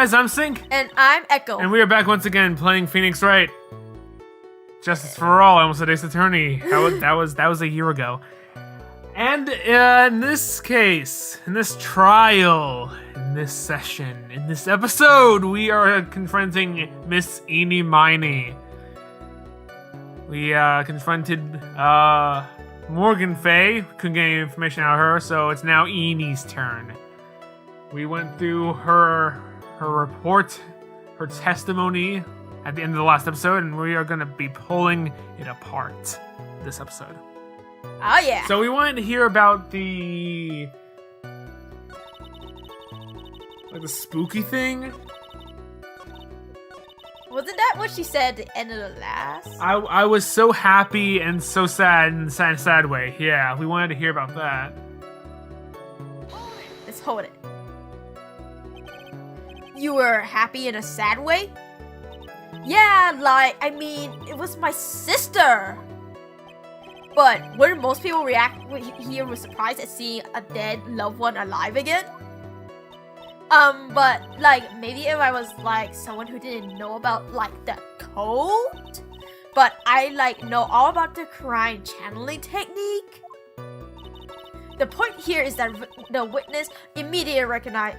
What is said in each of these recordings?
guys, I'm Sync. And I'm Echo. And we are back once again playing Phoenix Wright. Justice for All, I almost said Ace Attorney. That was a year ago. And in this case, in this trial, in this session, in this episode, we are confronting Miss Eenie Miney. We confronted Morgan Fay, couldn't get any information out of her, so it's now Enie's turn. We went through her report, her testimony at the end of the last episode, and we are going to be pulling it apart this episode. Oh yeah. So we wanted to hear about the spooky thing. Wasn't that what she said at the end of the last? I was so happy and so sad in a sad way. Yeah, we wanted to hear about that. Let's hold it. You were happy in a sad way? Yeah, it was my sister. But wouldn't most people react here with surprise at seeing a dead loved one alive again? But maybe if I was someone who didn't know about the code, but I know all about the crime channeling technique. The point here is that the witness immediately recognized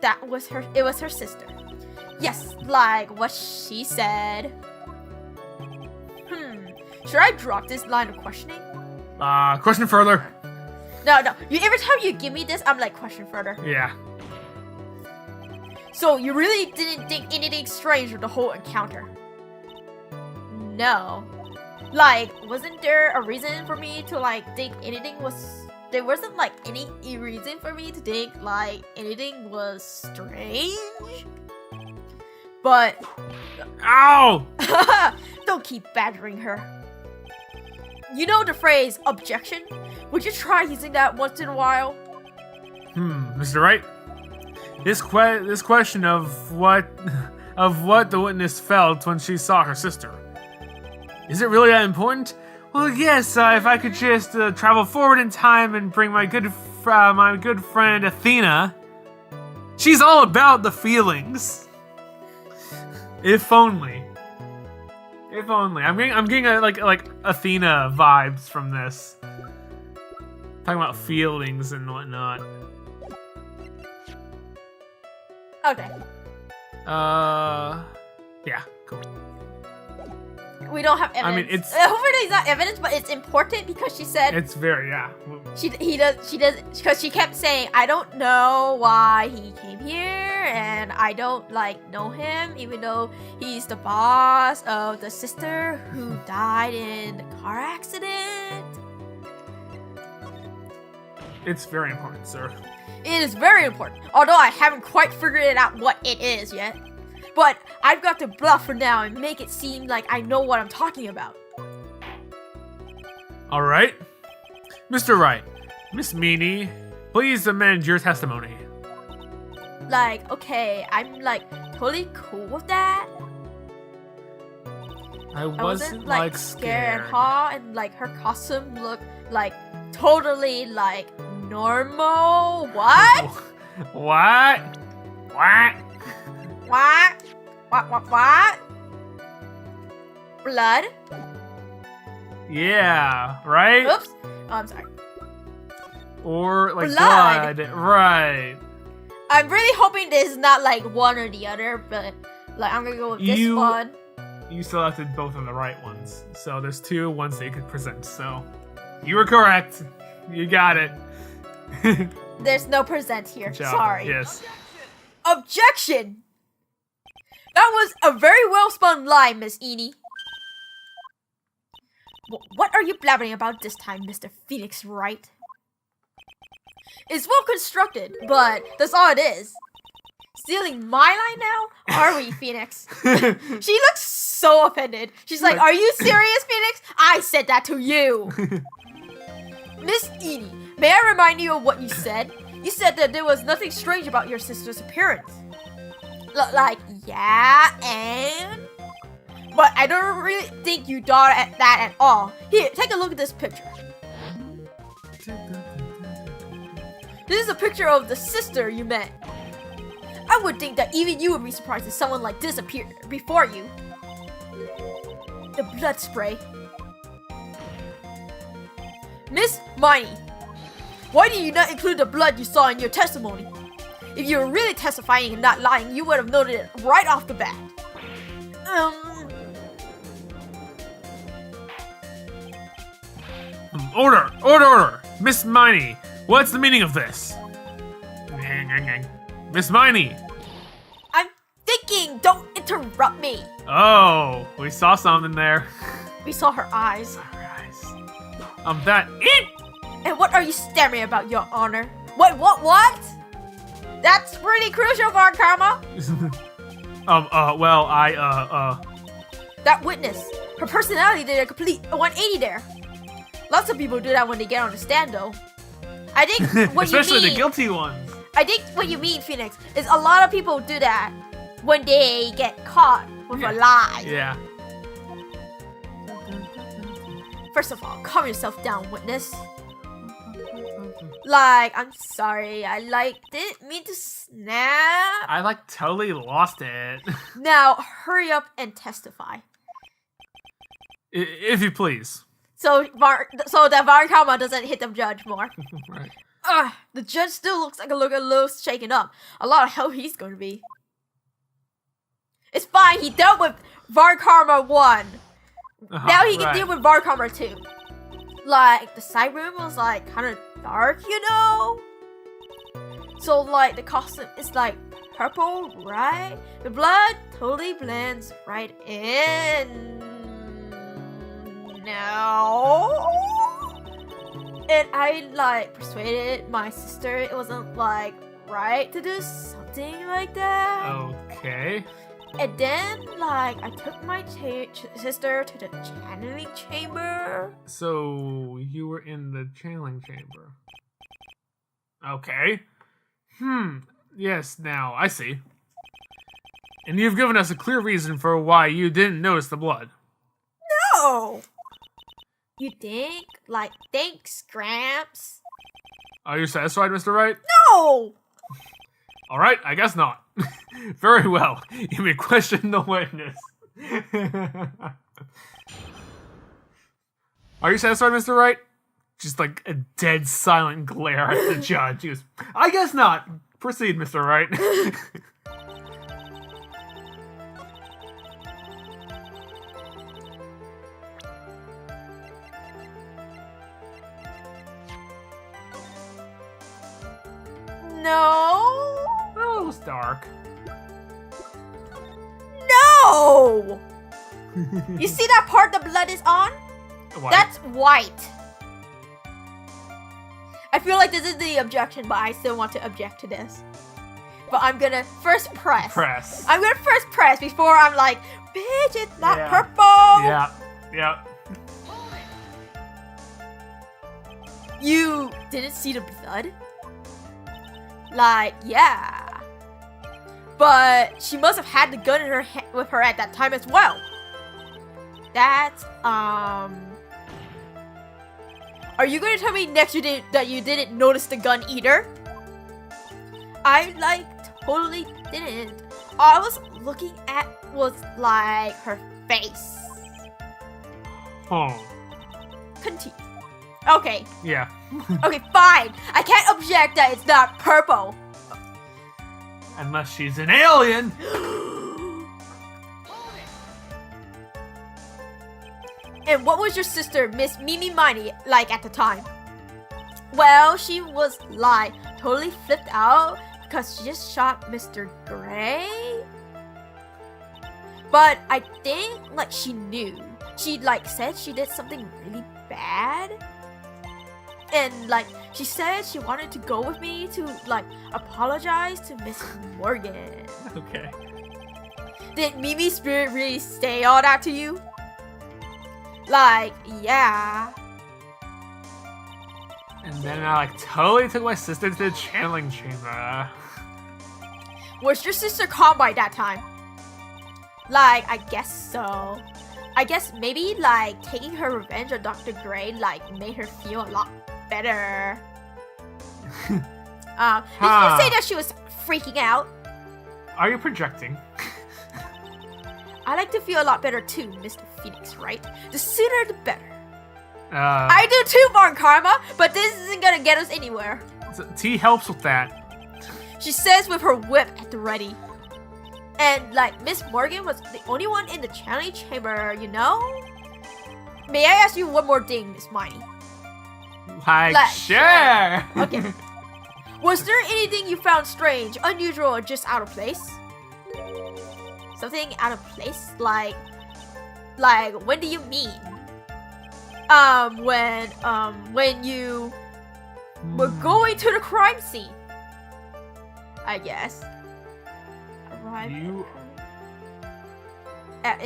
that it was her sister. Yes, like what she said. Should I drop this line of questioning? Question further. No. Every time you give me this, I'm like, question further. Yeah. So you really didn't think anything strange with the whole encounter? No. Wasn't there a reason for me to think anything was... There wasn't any reason for me to think anything was strange? But... Ow! Don't keep badgering her. You know the phrase, objection? Would you try using that once in a while? Mr. Wright? This question of what the witness felt when she saw her sister. Is it really that important? Well, yes, if I could just travel forward in time and bring my good friend Athena. She's all about the feelings. If only. If only. I'm getting like Athena vibes from this. Talking about feelings and whatnot. Okay. Yeah, cool. We don't have evidence. I mean, it's... Hopefully it's not evidence, but it's important because she said... It's very, yeah. She does, because she kept saying, I don't know why he came here, and I don't, know him, even though he's the boss of the sister who died in the car accident. It's very important, sir. It is very important, although I haven't quite figured it out what it is yet. But I've got to bluff for now and make it seem like I know what I'm talking about. Alright. Mr. Wright, Miss Meanie, please amend your testimony. Okay, I'm totally cool with that. I wasn't scared at all, and her costume looked totally normal. What? What? What? Blood? Yeah, right? Oops. Oh, I'm sorry. Or blood. Right. I'm really hoping this is not one or the other, but I'm gonna go with this one. You selected both of the right ones. So there's two ones that you could present. So you were correct. You got it. There's no present here. Sorry. Yes. Objection! That was a very well spun lie, Miss Eenie. What are you blabbering about this time, Mr. Phoenix Wright? It's well constructed, but that's all it is. Stealing my line now? Are we, Phoenix? She looks so offended. She's like, are you serious, Phoenix? I said that to you. Miss Eenie, may I remind you of what you said? You said that there was nothing strange about your sister's appearance. Yeah, and? But I don't really think you thought at that at all. Here, take a look at this picture. This is a picture of the sister you met. I would think that even you would be surprised if someone like this appeared before you. The blood spray. Miss Miney, why did you not include the blood you saw in your testimony? If you were really testifying and not lying, you would have noted it right off the bat. Order! Miss Miney, what's the meaning of this? Miss Miney! I'm thinking, don't interrupt me. Oh, we saw something there. We saw her eyes. That it? And what are you stammering about, Your Honor? What? That's pretty crucial, Var Karma. That witness, her personality did a complete 180 there. Lots of people do that when they get on the stand, though. I think what you mean... Especially the guilty ones. I think what you mean, Phoenix, is a lot of people do that when they get caught with a lie. Yeah. First of all, calm yourself down, witness. I'm sorry. I, didn't mean to snap. I, totally lost it. Now, hurry up and testify. If you please. So that Var Karma doesn't hit the judge more. Right. The judge still looks like a little shaken up. A lot of hell he's going to be. It's fine. He dealt with Var Karma 1. Now he can deal with Var Karma 2. The side room was kind of dark, you know? So the costume is purple, right? The blood totally blends right in. Now. And I persuaded my sister it wasn't right to do something like that. Okay. And then, I took my sister to the channeling chamber. So, you were in the channeling chamber. Okay. Yes, now, I see. And you've given us a clear reason for why you didn't notice the blood. No! You think? Thanks, Gramps. Are you satisfied, Mr. Wright? No! Alright, I guess not. Very well. You may question the witness. Are you satisfied, Mr. Wright? Just a dead silent glare at the judge. He goes, I guess not. Proceed, Mr. Wright. No. Well, it was dark. No! You see that part the blood is on? White. That's white. I feel like this is the objection, but I still want to object to this. But I'm gonna first press. I'm gonna first press before I'm bitch, it's not purple. Yeah. You didn't see the blood? Yeah. But she must have had the gun in her with her at that time as well. That's, Are you gonna tell me next that you didn't notice the gun either? I, totally didn't. All I was looking at was, her face. Oh. Continue. Okay. Yeah. Okay, fine. I can't object that it's not purple. Unless she's an alien. And what was your sister, Miss Mimi Miney, at the time? Well, she was totally flipped out because she just shot Mr. Gray. But I think she knew. She said she did something really bad. And she said she wanted to go with me to apologize to Miss Morgan. Okay. Did Mimi's spirit really say all that to you? Yeah. And then I totally took my sister to the channeling chamber. Was your sister calm by that time? I guess so. I guess maybe taking her revenge on Dr. Gray made her feel a lot better. Did you say that she was freaking out? Are you projecting? I like to feel a lot better too, Mr. Phoenix, right? The sooner the better. Uh, I do too, Barn Karma, but this isn't gonna get us anywhere. T helps with that. She says with her whip at the ready. And, like, Miss Morgan was the only one in the channeling chamber, you know? May I ask you one more thing, Miss Miney? Like, sure! Okay. Was there anything you found strange, unusual, or just out of place? Something out of place? Like, when do you mean? When you were going to the crime scene. I guess.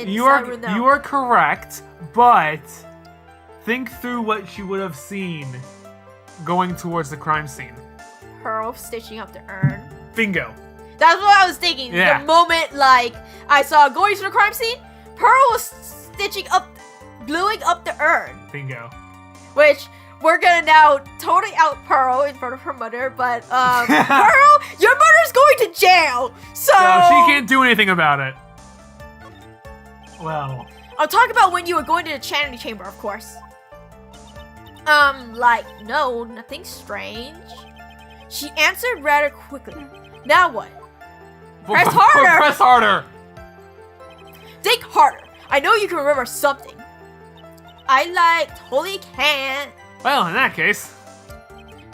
You are correct, but think through what she would have seen going towards the crime scene. Pearl stitching up the urn. Bingo. That's what I was thinking. Yeah. The moment, like, I saw going to the crime scene, Pearl was stitching up, gluing up the urn. Bingo. Which, we're gonna now totally out Pearl in front of her mother, but, Pearl, your mother's going to jail! So... No, she can't do anything about it. Well... I'm talking about when you were going to the channeling chamber, of course. Like, no, nothing strange. She answered rather quickly. Now what? Press harder! Press harder! Think harder. I know you can remember something. I, totally can't. Well, in that case...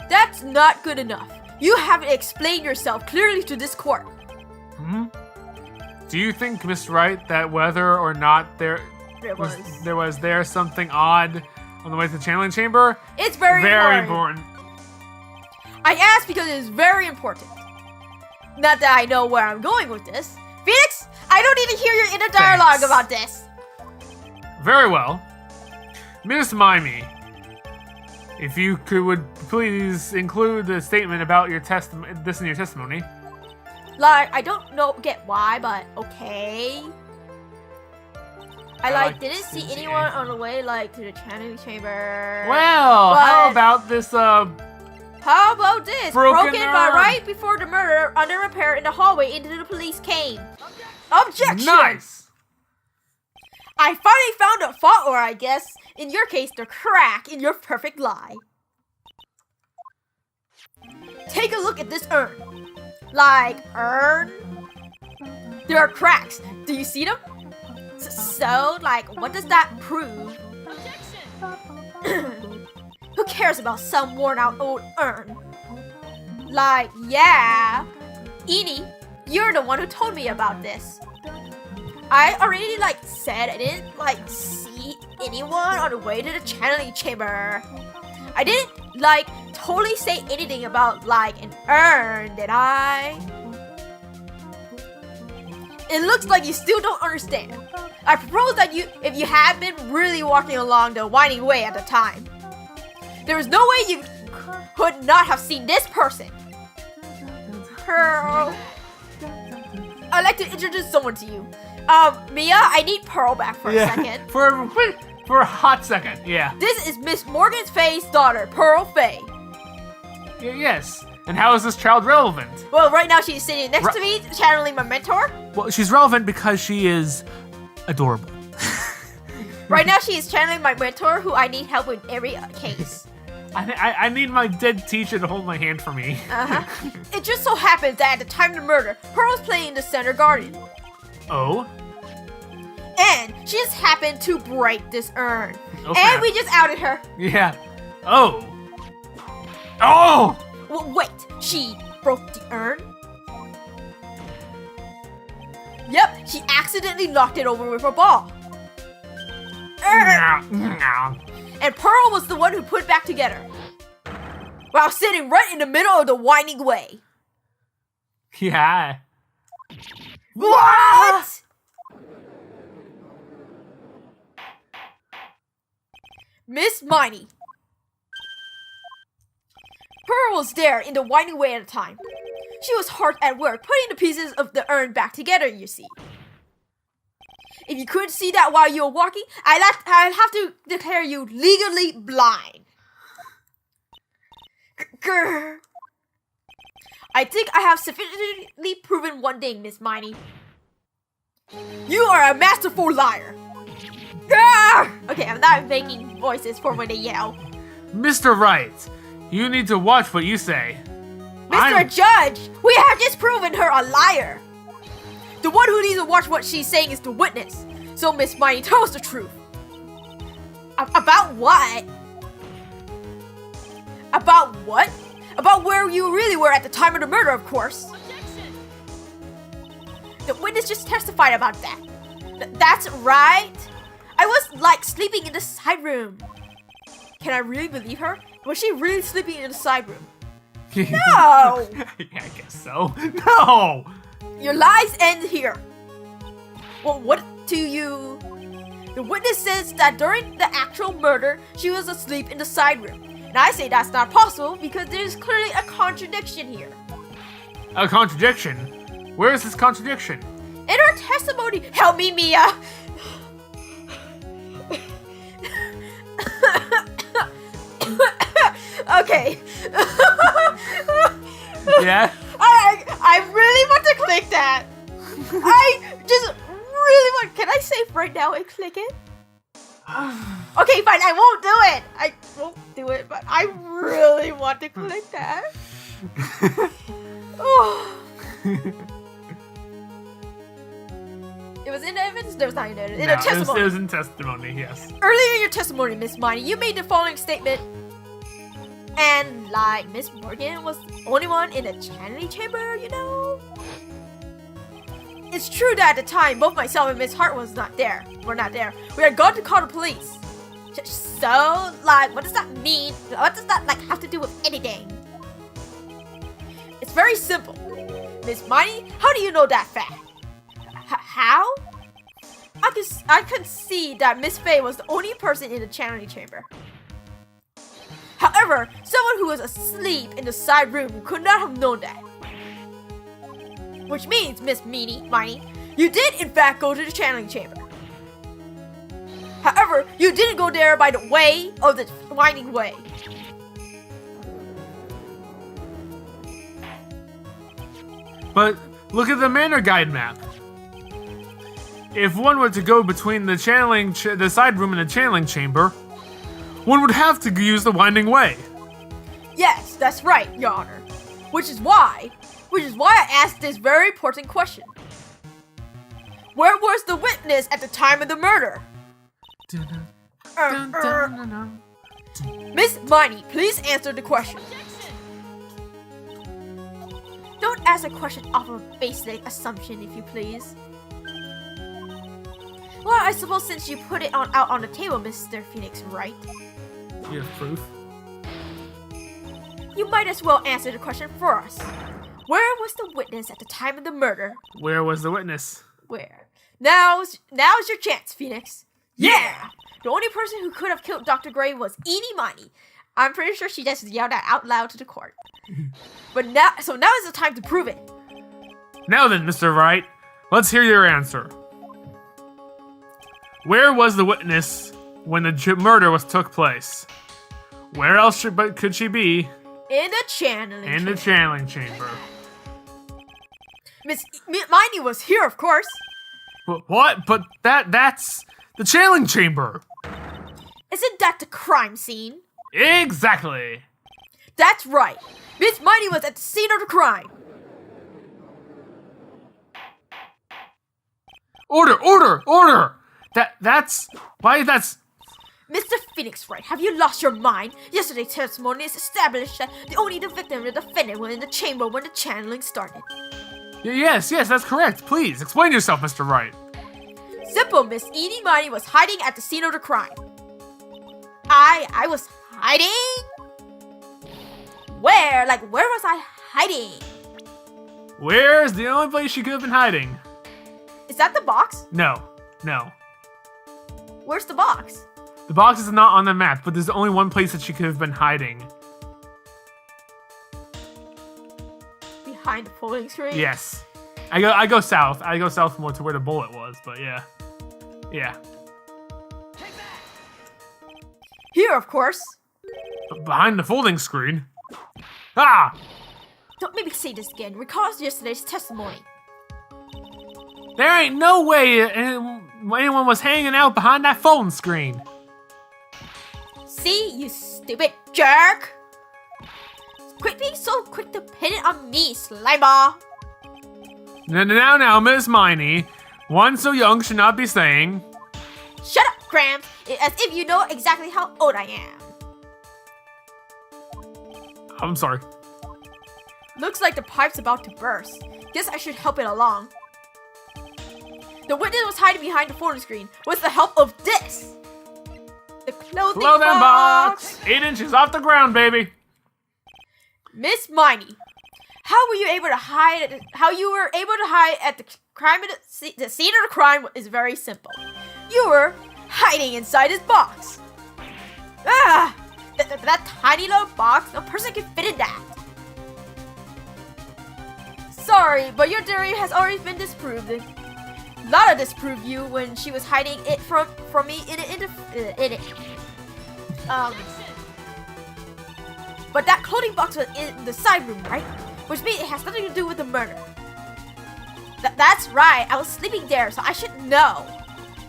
That's not good enough. You haven't explained yourself clearly to this court. Hmm? Do you think, Miss Wright, that whether or not there was something odd on the way to the channeling chamber? It's very important. I asked because it is very important. Not that I know where I'm going with this. Phoenix, I don't need to hear your inner dialogue about this. Very well. Miss Mimey, if you would please include the statement about your this in your testimony. Like, I don't get why, but okay. I didn't see anyone on the way, to the channeling chamber. Well, how about this, How about this? Broken but right before the murder, under repair in the hallway into the police came. Objection! Nice! I finally found a fault, or I guess, in your case, the crack in your perfect lie. Take a look at this urn. Urn? There are cracks. Do you see them? So, what does that prove? Objection! Who cares about some worn-out old urn? Yeah. Edie, you're the one who told me about this. I already, said I didn't, see anyone on the way to the channeling chamber. I didn't, totally say anything about, an urn, did I? It looks like you still don't understand. I propose that if you had been really walking along the winding way at the time, there was no way you could not have seen this person. Pearl. I'd like to introduce someone to you. Mia, I need Pearl back for a second. For a hot second, yeah. This is Miss Morgan Faye's daughter, Pearl Faye. Yes. And how is this child relevant? Well, right now she's sitting next to me, channeling my mentor. Well, she's relevant because she is adorable. Right now she is channeling my mentor, who I need help with every case. I need my dead teacher to hold my hand for me. Uh-huh. It just so happens that at the time of the murder, Pearl was playing in the center garden. Oh? And she just happened to break this urn. Okay. And we just outed her. Yeah. Oh. Oh! Well, wait, she broke the urn? Yep, she accidentally knocked it over with a ball. And Pearl was the one who put it back together, while sitting right in the middle of the winding way. Yeah. What? Miss Miney. Pearl was there in the winding way at the time. She was hard at work putting the pieces of the urn back together, you see. If you couldn't see that while you were walking, I'd have to declare you legally blind. Grr. I think I have sufficiently proven one thing, Miss Miney. You are a masterful liar. Ah! Okay, I'm not making voices for when they yell. Mr. Wright, you need to watch what you say. Mr. Judge, we have just proven her a liar. The one who needs to watch what she's saying is the witness. So Miss Miney, tell us the truth. About what? About what? About where you really were at the time of the murder, of course. Objection. The witness just testified about that. That's right. I was like sleeping in the side room. Can I really believe her? Was she really sleeping in the side room? No! Yeah, I guess so. No! Your lies end here. Well, what do you... The witness says that during the actual murder, she was asleep in the side room. And I say that's not possible because there's clearly a contradiction here. A contradiction? Where is this contradiction? In her testimony, help me, Mia! Okay. Yeah? I really want to click that. I just really want. Can I save right now and click it? Okay, fine. I won't do it. I won't do it, but I really want to click that. Oh. It was in evidence? No, it was not in evidence. In a testimony. It was in testimony, yes. Earlier in your testimony, Miss Miney, you made the following statement. And, like, Miss Morgan was the only one in the channeling chamber, you know? It's true that at the time, both myself and Miss Hart were not there. We had gone to call the police. So, like, what does that mean? What does that, like, have to do with anything? It's very simple. Miss Miney, how do you know that fact? How? I could see that Miss Faye was the only person in the channeling chamber. However, someone who was asleep in the side room could not have known that. Which means, Miss Miney, you did in fact go to the channeling chamber. However, you didn't go there by the way of the winding way. But look at the manor guide map. If one were to go between the the side room and the channeling chamber, one would have to use the winding way. Yes, that's right, Your Honor. Which is why I asked this very important question. Where was the witness at the time of the murder? Miss Miney, please answer the question. Don't ask a question off of a basic assumption, if you please. Well, I suppose since you put it out on the table, Mr. Phoenix, right? You have proof? You might as well answer the question for us. Where was the witness at the time of the murder? Where was the witness? Where? Now's your chance, Phoenix. Yeah! The only person who could have killed Dr. Gray was Eenie Miney. I'm pretty sure she just yelled that out loud to the court. But now is the time to prove it. Now then, Mr. Wright, let's hear your answer. Where was the witness when the murder took place? Where else could she be? In the channeling chamber. In the channeling chamber. Miss Miney was here, of course. What? But that's the channeling chamber. Isn't that the crime scene? Exactly. That's right. Miss Miney was at the scene of the crime. Order! That's Mr. Phoenix Wright, have you lost your mind? Yesterday's testimony is established that only the victim and the defendant were in the chamber when the channeling started. Yes, that's correct. Please, explain yourself, Mr. Wright. Simple, Miss Eenie Miney was hiding at the scene of the crime. I was hiding? Where? Like, where was I hiding? Where's the only place she could have been hiding? Is that the box? No. Where's the box? The box is not on the map, but there's only one place that she could have been hiding. Behind the folding screen? Yes. I go south. I go south more to where the bullet was, but yeah. Here, of course. But behind the folding screen. Ah! Don't make me say this again. Recall yesterday's testimony. There ain't no way anyone was hanging out behind that phone screen. See, you stupid jerk! Quit being so quick to pin it on me, slimeball! Now, Miss Miney. One so young should not be saying. Shut up, Gramps! As if you know exactly how old I am. I'm sorry. Looks like the pipe's about to burst. Guess I should help it along. The witness was hiding behind the photo screen with the help of this! The clothing box! 8 inches off the ground, baby! Miss Miney, how were you able to hide at the crime the scene of the crime is very simple. You were hiding inside this box. Ah! That tiny little box, no person can fit in that. Sorry, but your theory has already been disproved. Lana disproved you when she was hiding it from me in it. But that clothing box was in the side room, right? Which means it has nothing to do with the murder. That's right, I was sleeping there, so I should know.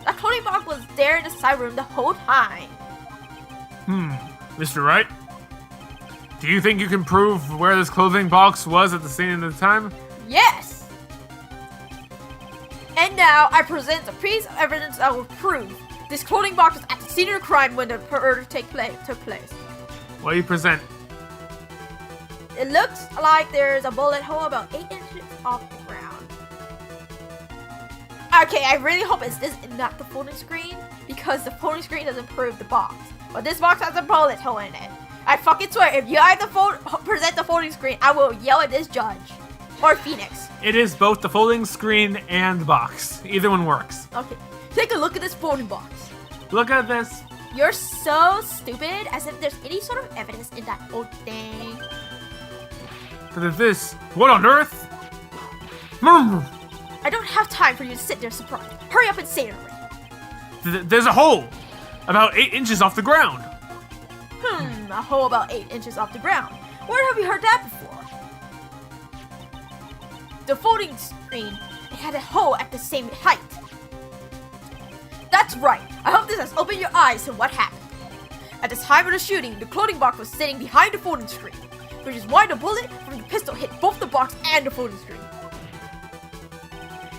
That clothing box was there in the side room the whole time. Mr. Wright? Do you think you can prove where this clothing box was at the scene of the time? Yes! And now I present a piece of evidence that will prove this clothing box was at the scene of the crime when the murder took place. What do you present? It looks like there's a bullet hole about 8 inches off the ground. Okay, I really hope it's this and not the folding screen, because the folding screen doesn't prove the box. But this box has a bullet hole in it. I fucking swear, if you either present the folding screen, I will yell at this judge. Or Phoenix. It is both the folding screen and the box. Either one works. Okay, take a look at this folding box. Look at this. You're so stupid, as if there's any sort of evidence in that old thing. This. What on earth? I don't have time for you to sit there surprised. Hurry up and say it already. There's a hole. About 8 inches off the ground. A hole about 8 inches off the ground. Where have you heard that before? The folding screen, it had a hole at the same height. That's right. I hope this has opened your eyes to what happened. At the time of the shooting, the clothing box was sitting behind the folding screen, which is why the bullet from the pistol hit both the box and the folding screen.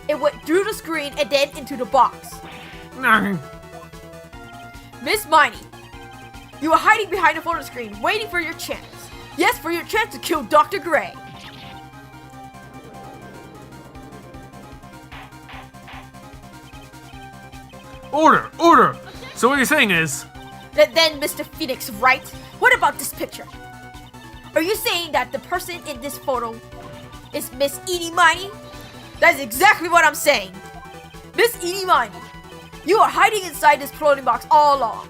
It went through the screen and then into the box. Miss Miney, you were hiding behind the photo screen, waiting for your chance. Yes, for your chance to kill Dr. Gray. Order! Order! So what you're saying is... Then, Mr. Phoenix, right? What about this picture? Are you saying that the person in this photo is Miss Eenie Miney? That's exactly what I'm saying. Miss Eenie Miney, you are hiding inside this clothing box all along.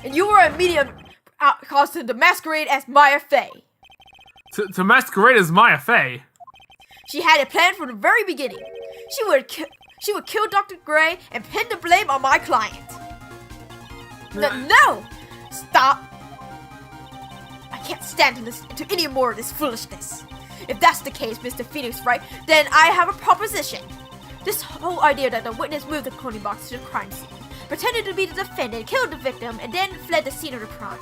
And you were a medium costume to masquerade as Maya Fey. To masquerade as Maya Fey? She had it planned from the very beginning. She would kill Dr. Gray and pin the blame on my client. No! Stop! I can't stand to any more of this foolishness. If that's the case, Mr. Phoenix, right, then I have a proposition. This whole idea that the witness moved the clothing box to the crime scene, pretended to be the defendant, killed the victim, and then fled the scene of the crime.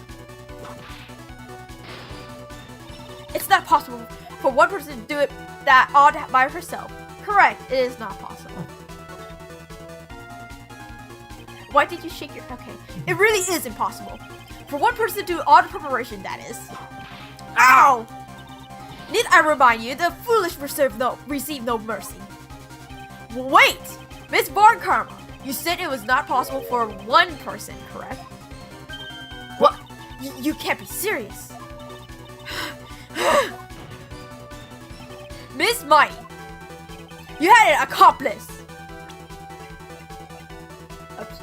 It's not possible for one person to do it that all by herself. Correct, it is not possible. Why did you shake your... Okay, it really is impossible. For one person to do all the preparation, that is. Ow! Need I remind you, the foolish receive no mercy. Wait! Miss Barn Karma, you said it was not possible for one person, correct? What? You can't be serious. Miss Miney, you had an accomplice. Oops.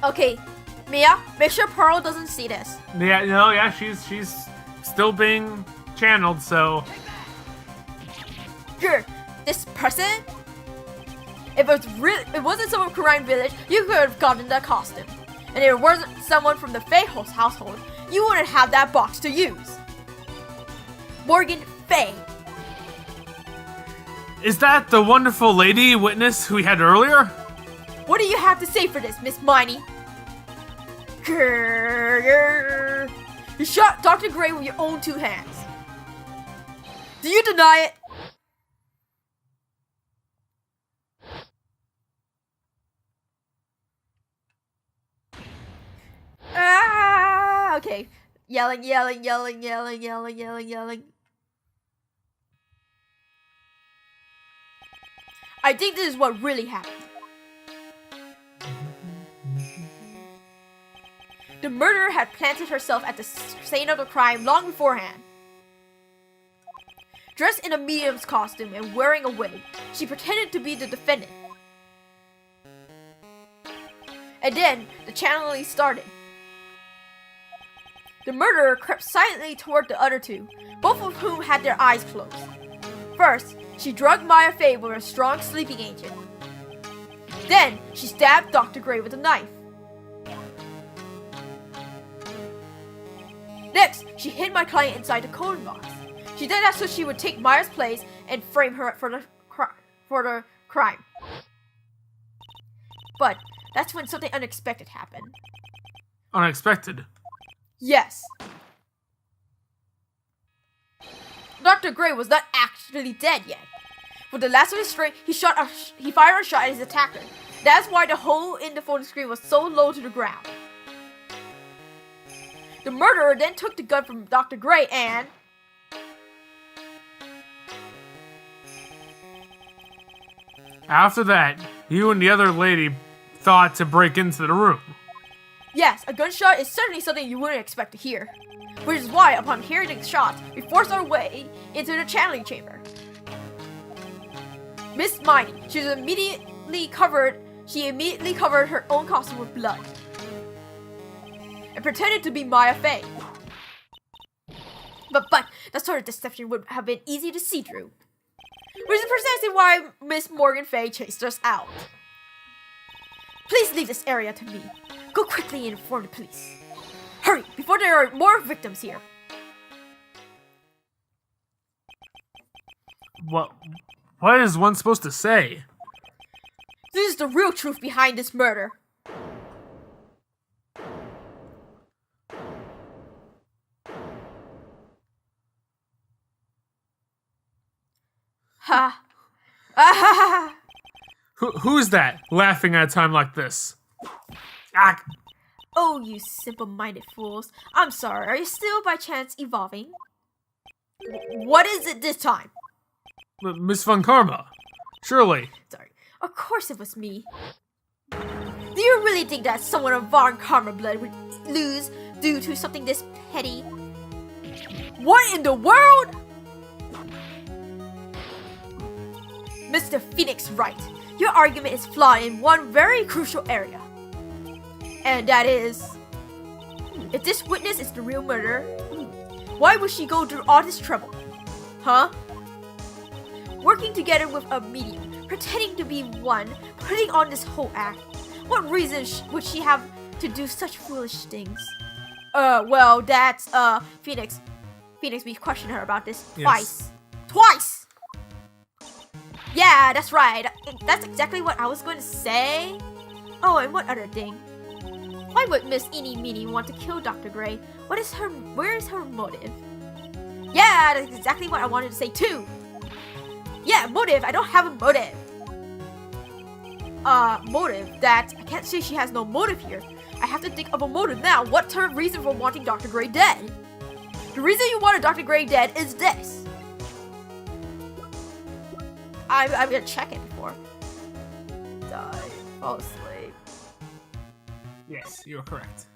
Okay, Mia, make sure Pearl doesn't see this. Yeah, she's still being channeled, so... Here, this person? If it wasn't some crime village, you could have gotten that costume. and if it wasn't someone from the Faye household, you wouldn't have that box to use. Morgan Faye. Is that the wonderful lady witness who we had earlier? What do you have to say for this, Miss Miney? You shot Dr. Gray with your own 2 hands. Do you deny it? Ah, okay. Yelling. I think this is what really happened. The murderer had planted herself at the scene of the crime long beforehand. Dressed in a medium's costume and wearing a wig, she pretended to be the defendant. And then, the channeling started. The murderer crept silently toward the other 2, both of whom had their eyes closed. First, she drugged Maya Faye with a strong sleeping agent. Then, she stabbed Dr. Gray with a knife. Next, she hid my client inside the coding box. She did that so she would take Maya's place and frame her for the crime. But that's when something unexpected happened. Unexpected? Yes. Dr. Gray was not actually dead yet. With the last of his strength, he fired a shot at his attacker. That's why the hole in the phone screen was so low to the ground. The murderer then took the gun from Dr. Gray and... After that, you and the other lady thought to break into the room. Yes, a gunshot is certainly something you wouldn't expect to hear. Which is why, upon hearing the shots, we forced our way into the channeling chamber. Miss Miney, she immediately covered her own costume with blood. And pretended to be Maya Faye. But that sort of deception would have been easy to see through. Which is precisely why Miss Morgan Faye chased us out. Please leave this area to me. Go quickly and inform the police. Hurry, before there are more victims here. What is one supposed to say? This is the real truth behind this murder. Ha. Ah. Who's that laughing at a time like this? Ah. Oh, you simple-minded fools. I'm sorry, are you still by chance evolving? What is it this time? Miss Von Karma. Surely. Sorry, of course it was me. Do you really think that someone of Von Karma blood would lose due to something this petty? What in the world? Mr. Phoenix Wright, your argument is flawed in one very crucial area. And that is, if this witness is the real murderer, why would she go through all this trouble? Huh? Working together with a medium, pretending to be one, putting on this whole act. What reason would she have to do such foolish things? Well, that's, Phoenix, we questioned her about this twice. Twice! Yeah, that's right. That's exactly what I was going to say. Oh, and one other thing. Why would Miss Eenie Meenie want to kill Dr. Gray? Where is her motive? Yeah, that's exactly what I wanted to say too. Yeah, motive. I don't have a motive. Motive? That I can't say she has no motive here. I have to think of a motive now. What's her reason for wanting Dr. Gray dead? The reason you wanted Dr. Gray dead is this. I'm gonna check it before. Die. Fall asleep. Yes, you're correct.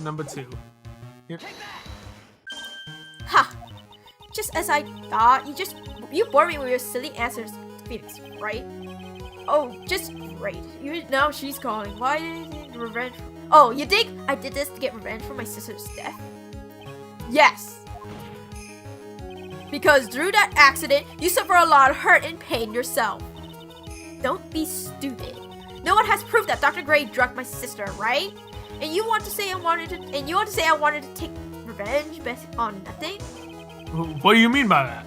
Number 2. Yep. Ha! Just as I thought, you bored me with your silly answers, Phoenix, right? Oh, just great. Now she's calling. Why did you revenge? Oh, you think I did this to get revenge for my sister's death? Yes. Because through that accident, you suffer a lot of hurt and pain yourself. Don't be stupid. no one has proof that Dr. Gray drugged my sister, right? And you want to say I wanted to take revenge based on nothing? What do you mean by that?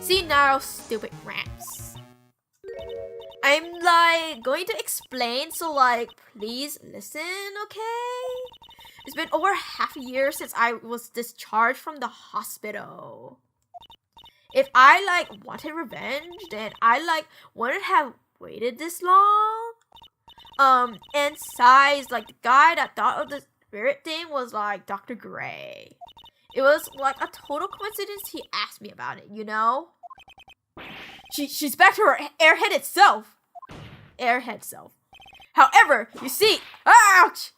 See now, stupid rants. I'm like going to explain, so like please listen, okay? It's been over half a year since I was discharged from the hospital. If I like wanted revenge, then I like wouldn't have waited this long. And besides, like the guy that thought of the spirit thing was like Dr. Gray. It was like a total coincidence he asked me about it, you know? She's back to her airheaded self. However, you see, ouch!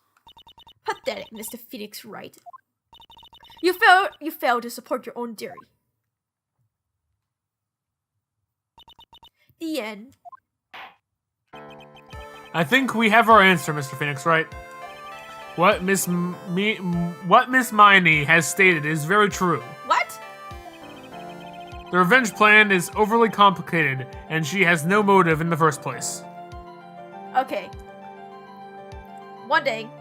Pathetic, Mr. Phoenix Wright. You failed to support your own theory. The end. I think we have our answer, Mr. Phoenix Wright. What Miss Miney has stated is very true. What? The revenge plan is overly complicated, and she has no motive in the first place. Okay. One thing.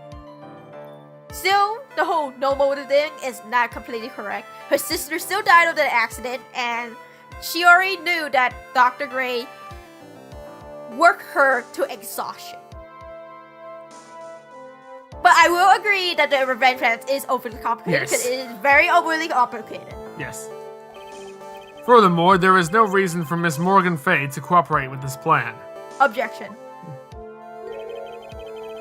Still, the whole no motive thing is not completely correct. Her sister still died of the accident, and she already knew that Dr. Gray worked her to exhaustion. But I will agree that the revenge plan is overly complicated because it is very overly complicated. Yes. Furthermore, there is no reason for Miss Morgan Fay to cooperate with this plan. Objection.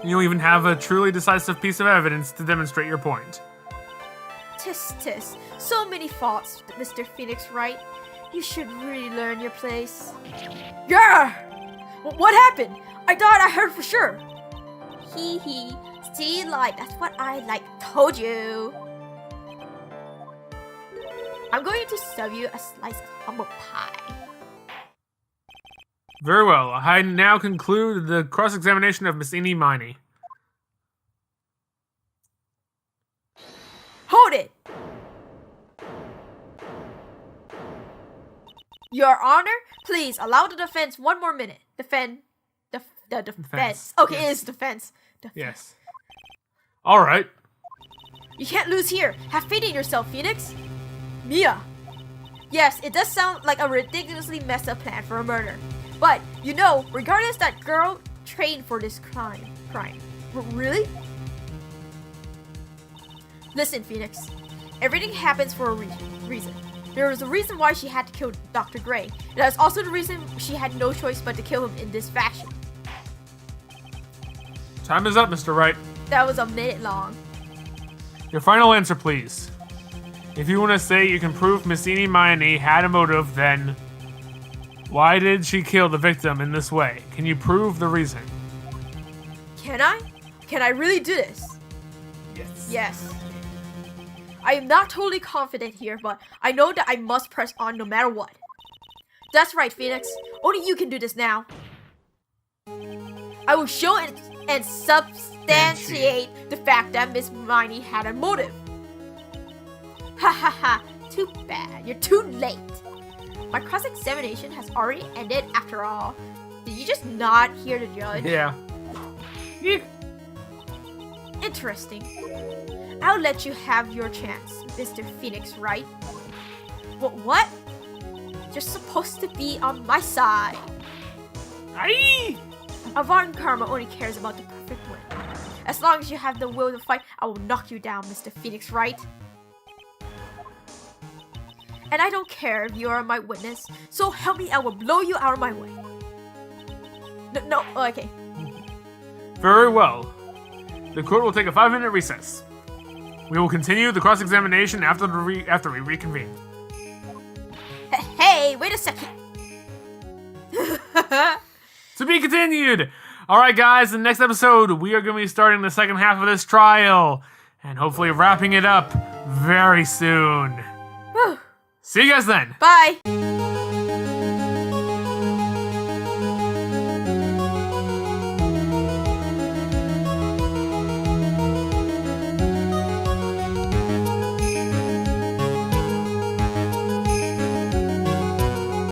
You don't even have a truly decisive piece of evidence to demonstrate your point. Tis. So many faults, Mr. Phoenix Wright. You should really learn your place. Yeah! What happened? I thought I heard for sure. Hee. See, like, that's what I, told you. I'm going to serve you a slice of humble pie. Very well. I now conclude the cross-examination of Miss Eenie Miney. Hold it! Your Honor, please allow the defense one more minute. The defense. Okay, yes. It is defense. Yes. All right. You can't lose here. Have faith in yourself, Phoenix. Mia. Yes, it does sound like a ridiculously messed up plan for a murder. But, you know, regardless, that girl trained for this crime. Really? Listen, Phoenix. Everything happens for a reason. There was a reason why she had to kill Dr. Gray. And that's also the reason she had no choice but to kill him in this fashion. Time is up, Mr. Wright. That was a minute long. Your final answer, please. If you want to say you can prove Miss Eenie Miney had a motive, then why did she kill the victim in this way? Can you prove the reason? Can I? Can I really do this? Yes. I am not totally confident here, but I know that I must press on no matter what. That's right, Phoenix. Only you can do this now. I will show and substantiate the fact that Miss Miney had a motive. Ha. Too bad. You're too late. My cross-examination has already ended after all. Did you just not hear the judge? Yeah. Interesting. I'll let you have your chance, Mr. Phoenix Wright. What? You're supposed to be on my side. Aye! Avant Karma only cares about the perfect win. As long as you have the will to fight, I will knock you down, Mr. Phoenix Wright. And I don't care if you are my witness, so help me, I will blow you out of my way. No, okay. Very well. The court will take a 5-minute recess. We will continue the cross-examination after we reconvene. Hey, wait a second. To be continued. All right, guys, in the next episode, we are going to be starting the second half of this trial and hopefully wrapping it up very soon. See you guys then. Bye.